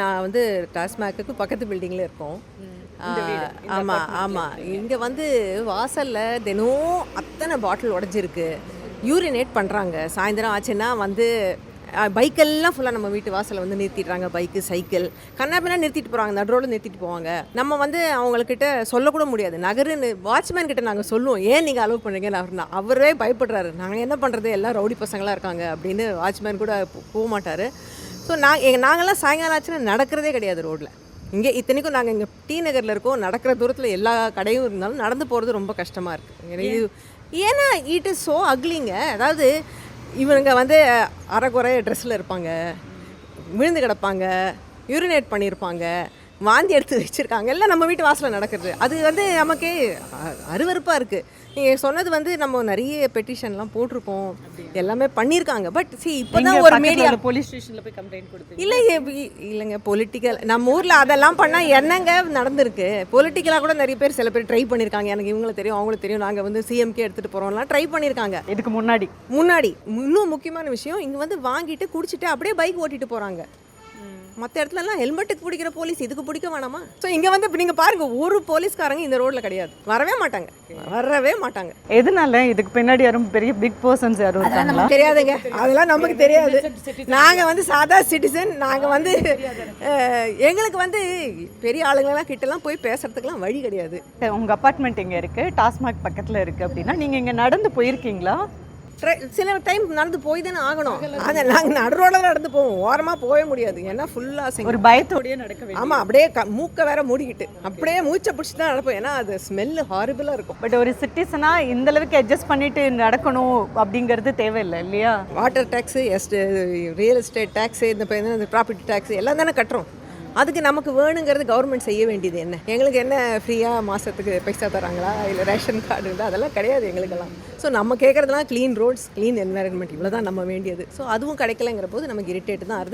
நான் வந்து டாஸ்மாக்கு பக்கத்து பில்டிங்கில் இருக்கோம். ஆமாம் ஆமாம். இங்கே வந்து வாசலில் தினம் அத்தனை பாட்டில் உடஞ்சிருக்கு. யூரினேட் பண்ணுறாங்க. சாயந்தரம் ஆச்சுன்னா வந்து பைக்கெல்லாம் ஃபுல்லாக நம்ம வீட்டு வாசலில் வந்து நிறுத்திடுறாங்க. பைக்கு, சைக்கிள் கண்ணாபின்னா நிறுத்திட்டு போகிறாங்க. நடுரோடு நிறுத்திட்டு போவாங்க. நம்ம வந்து அவங்கக்கிட்ட சொல்லக்கூட முடியாது. நகருன்னு வாட்ச்மேன் கிட்ட நாங்கள் சொல்லுவோம், ஏன் நீங்கள் அலோவ் பண்ணுறீங்கன்னு. அவரே பயப்படுறாரு. நாங்கள் என்ன பண்ணுறது, எல்லாம் ரவுடி பசங்களாக இருக்காங்க அப்படின்னு. வாட்ச்மேன் கூட போக மாட்டார். ஸோ நாங்கள்லாம் சாயங்காலம் ஆச்சுன்னா நடக்கிறதே கிடையாது ரோட்டில். இங்கே இத்தனைக்கும் நாங்கள் இங்கே டி நகரில் இருக்கோம். நடக்கிற தூரத்தில் எல்லா கடையும் இருந்தாலும் நடந்து போகிறது ரொம்ப கஷ்டமாக இருக்குது. ஏன்னா இட் இஸ் ஸோ அக்லிங்க. அதாவது இவங்க வந்து அரைக்குறை ட்ரெஸ்ஸில் இருப்பாங்க, விழுந்து கிடப்பாங்க, யூரினேட் பண்ணியிருப்பாங்க, வாந்தி எடுத்து வச்சுருக்காங்க. எல்லாம் நம்ம வீட்டு வாசலில் நடக்கிறது. அது வந்து நமக்கே அருவருப்பாக இருக்குது. நீங்கள் சொன்னது வந்து நம்ம நிறைய பெட்டிஷன்லாம் போட்டிருக்கோம், எல்லாமே பண்ணியிருக்காங்க. பட் இப்போ தான் ஒரு மீடியா போலீஸ் ஸ்டேஷனில் போய் கம்ப்ளைண்ட் கொடுத்து இல்லைங்க பொலிட்டிக்கல் நம்ம ஊரில் அதெல்லாம் பண்ணால் என்னங்க நடந்திருக்கு. பொலிட்டிக்கலாக கூட நிறைய பேர் சில பேர் ட்ரை பண்ணியிருக்காங்க. எனக்கு இவங்கள தெரியும், அவங்களுக்கு தெரியும், நாங்கள் வந்து சிஎம்கே எடுத்துகிட்டு போகிறோம்லாம் ட்ரை பண்ணியிருக்காங்க. இதுக்கு முன்னாடி இன்னும் முக்கியமான விஷயம், இங்கே வந்து வாங்கிட்டு குடிச்சிட்டு அப்படியே பைக் ஓட்டிட்டு போகிறாங்க. மற்ற இடத்துலலாம் ஹெல்மெட்டுக்கு பிடிக்கிற போலீஸ் இதுக்கு பிடிக்க வேணாமா? ஸோ இங்கே வந்து இப்போ நீங்கள் பாருங்கள், ஒரு போலீஸ்காரங்க இந்த ரோட்டில் கிடையாது. வரவே மாட்டாங்க. எதனால இதுக்கு பின்னாடி யாரும் பெரிய பிக் பர்சன்ஸ் யாரும் இருக்காங்களா? தெரியாதுங்க, அதெல்லாம் நமக்கு தெரியாது. நாங்கள் வந்து சாதா சிட்டிசன். நாங்கள் வந்து எங்களுக்கு வந்து பெரிய ஆளுங்களெல்லாம் கிட்டலாம் போய் பேசுறதுக்கெல்லாம் வழி கிடையாது. உங்கள் அப்பார்ட்மெண்ட் இங்கே இருக்குது, டாஸ்மாக் பக்கத்தில் இருக்குது அப்படின்னா நீங்கள் இங்கே நடந்து போயிருக்கீங்களா? சில டைம் நடந்து போய் தானே ஆகணும். அதை நாங்கள் நடுரோட நடந்து போவோம், ஓரமாக போகவே முடியாது. ஏன்னா ஃபுல்லாக ஒரு பயத்தோடய நடக்க வேண்டும். ஆமாம், அப்படியே மூக்கை வேற மூடிக்கிட்டு அப்படியே மூச்சை பிடிச்சி தான் நடப்போம். ஏன்னா அது ஸ்மெல்லு ஹாரிபிளாக இருக்கும். பட் ஒரு சிட்டிசனாக இந்த அளவுக்கு அட்ஜஸ்ட் பண்ணிட்டு நடக்கணும் அப்படிங்கிறது தேவையில்லை இல்லையா? Water tax, real estate tax, இந்த ப்ராப்பர்ட்டி டேக்ஸு எல்லாம் தானே கட்டுறோம். அதுக்கு நமக்கு வேணுங்கிறது கவர்மெண்ட் செய்ய வேண்டியது என்ன? எங்களுக்கு என்ன ஃப்ரீயாக மாதத்துக்கு பைசா தராங்களா, இல்லை ரேஷன் கார்டு இருந்தால் அதெல்லாம் கிடையாது எங்களுக்கெல்லாம். ஸோ நம்ம கேட்குறதுலாம் க்ளீன் ரோட்ஸ், க்ளீன் என்வாயன்மெண்ட், இவ்வளோ தான் நம்ம வேண்டியது. ஸோ அதுவும் கிடைக்கலங்கிற போது நமக்கு இரிட்டேட் தான் ஆகுது.